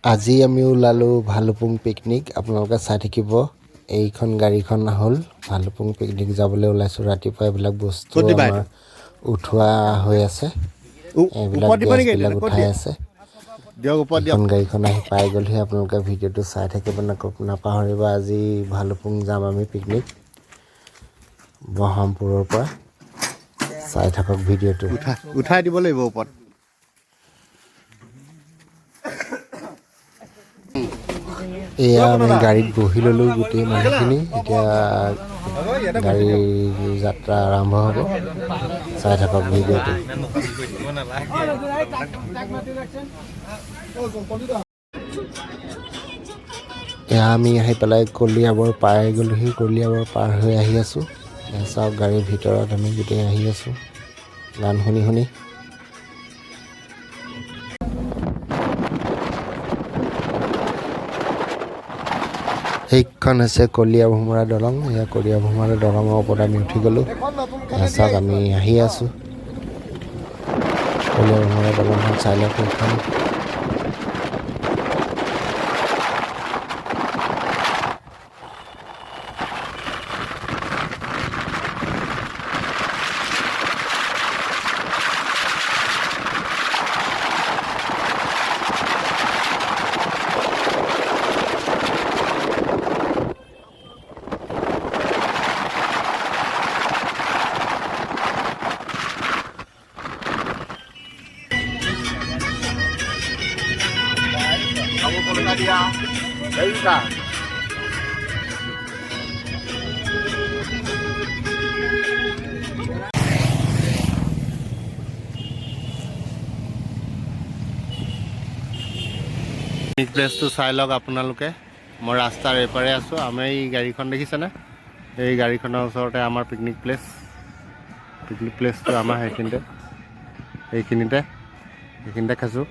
আজি আমি ওলালোঁ ভালুপুং পিকনিক। আপোনালোকে চাই থাকিব। এইখন গাড়ীখন হ'ল ভালুপুং পিকনিক যাবলৈ ওলাইছোঁ। ৰাতিপুৱা এইবিলাক বস্তু আমাৰ উঠোৱা হৈ আছে। এইবিলাক গেছবিলাক উঠাই আছে। এইখন গাড়ীখন আহি পাই গ'লহি। আপোনালোকে ভিডিঅ'টো চাই থাকিব নাপাহৰিব। আজি ভালুপুং যাম আমি পিকনিক ব্ৰহ্মপুৰৰ পৰা। চাই থাকক ভিডিঅ'টো। উঠাই দিব লাগিব ওপৰত। এয়া আমি গাড়ীত বহি ল'লোঁ গোটেই মানুহখিনি। এতিয়া গাড়ীৰ যাত্ৰা আৰম্ভ হ'ব। চাই থাকক ভিডিঅ'টো। এয়া আমি আহি পেলাই কলিয়াবৰ পাৰ গ'লোহি। কলিয়াবৰ পাৰ হৈ আহি আছোঁ। চাওক গাড়ীৰ ভিতৰত আমি গোটেই আহি আছোঁ গান শুনি শুনি। সেইখন হৈছে কলীয়া ভোমোৰা দলং। এয়া কলীয়া ভোমোৰা দলঙৰ ওপৰত আমি উঠি গ'লোঁ। চাওক আমি আহি আছোঁ। কলীয়া ভোমোৰা দলংখন চাই লওক সেইখন। পিকনিক প্লেচটো চাই লওক আপোনালোকে। মই ৰাস্তাৰ এপাৰে আছোঁ। আমি এই গাড়ীখন দেখিছেনে? এই গাড়ীখনৰ ওচৰতে আমাৰ পিকনিক প্লেচটো আমাৰ সেইখিনিতে খাইছোঁ।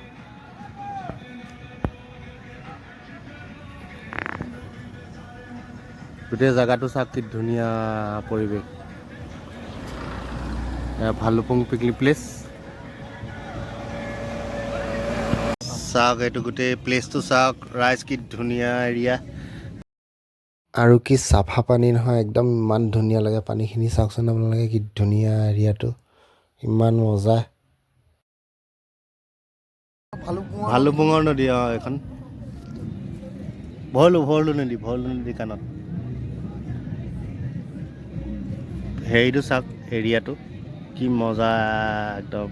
গোটেই জেগাটো চাওক কি ধুনীয়া পৰিৱেশ। ভালুপুং পিকনিক প্লেচ। চাওক এইটো গোটেই প্লেচটো চাওক। ৰাইজ কি ধুনীয়া এৰিয়া। আৰু কি চাফা পানী নহয়, একদম ইমান ধুনীয়া লাগে পানীখিনি। চাওকচোন আপোনালোকে কি ধুনীয়া এৰিয়াটো, ইমান মজা। ভালুপুঙৰ নদী এইখন ভৰলু নদী কাণত। হেৰিটো চাওক এৰিয়াটো কি মজা একদম।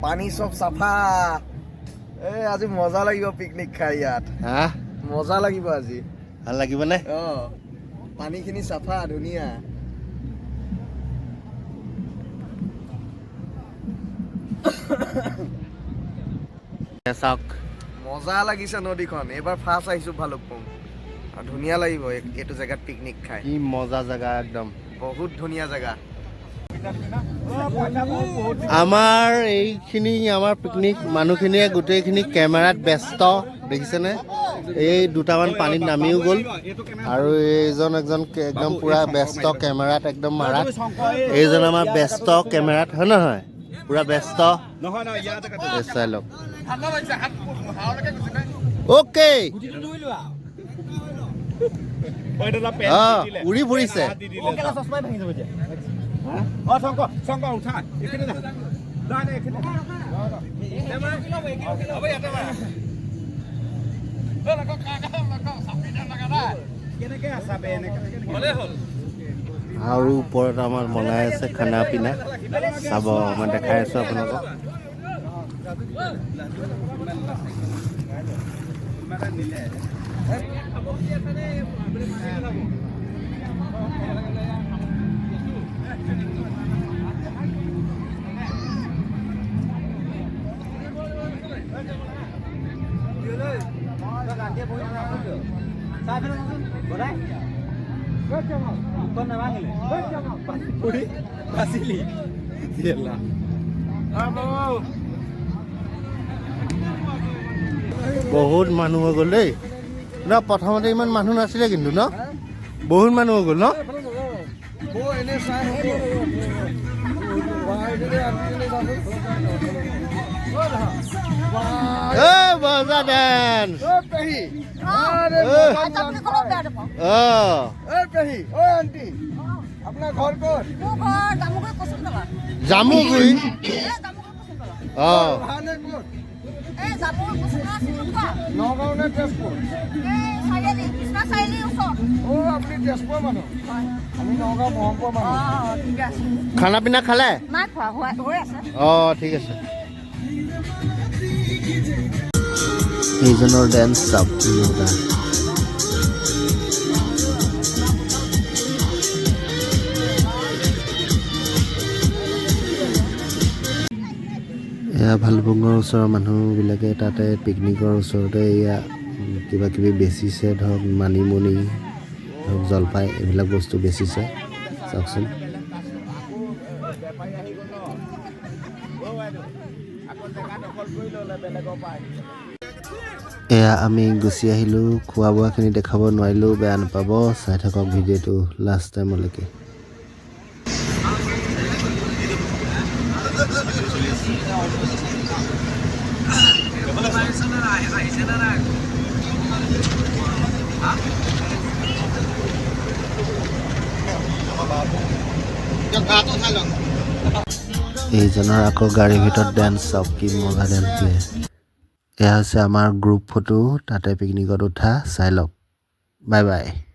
পানী চব চাফা। আজি মজা লাগিব পিকনিক খাই ইয়াত। মজা লাগিব আজি। ভাল লাগিব নে? পানীখিনি চাফা ধুনীয়া। চাওক মজা লাগিছে নদীখন। এইবাৰ ফাৰ্ষ্ট আহিছোঁ ভালুকপুং। আৰু ধুনীয়া লাগিব এইটো জেগাত পিকনিক খাই। কি মজা জেগা একদম। বহুত ধুনীয়া জেগা। আমাৰ আমাৰ পিকনিক মানুহখিনিয়ে গোটেইখিনি কেমেৰাত ব্যস্ত দেখিছেনে? এই দুটামান পানীত নামিও গ'ল আৰু একজন একদম পুৰা ব্যস্ত কেমেৰাত একদম মাৰাত। এইজন আমাৰ ব্যস্ত কেমেৰাত, হয় নহয়? পুৰা ব্যস্ত। চাই লওক। অ'কে উৰি ফুৰিছে। আৰু ওপৰত আমাৰ বনাই আছে খানা পিনা। চাব মই দেখাই আছোঁ আপোনালোকক। বহুত মানুহ হৈ গ'ল দেই। ন প্ৰথমতে ইমান মানুহ নাছিলে কিন্তু ন বহুত মানুহ হৈ গ'ল ন বজা ডেন্স জামুগুৰি অঁ খানা পিনা খালে অঁ ঠিক আছে এইজনৰ ডেন্স চাওক মজা এয়া ভালুকপুঙৰ ওচৰৰ মানুহবিলাকে তাতে পিকনিকৰ ওচৰতে এয়া কিবা কিবি বেচিছে ধৰক মানিমুনি ধৰক জলফাই এইবিলাক বস্তু বেচিছে চাওকচোন এয়া আমি গুচি আহিলোঁ খোৱা বোৱাখিনি দেখাব নোৱাৰিলোঁ বেয়া নাপাব চাই থাকক ভিডিঅ'টো লাষ্ট টাইমলৈকে এইজনৰ আকৌ গাড়ীৰ ভিতৰত ডেন্স চাওক কি মজা ডেন্স দিয়ে এয়া হৈছে আমাৰ গ্ৰুপ ফটো তাতে পিকনিকত উঠা চাই লওক বাই বাই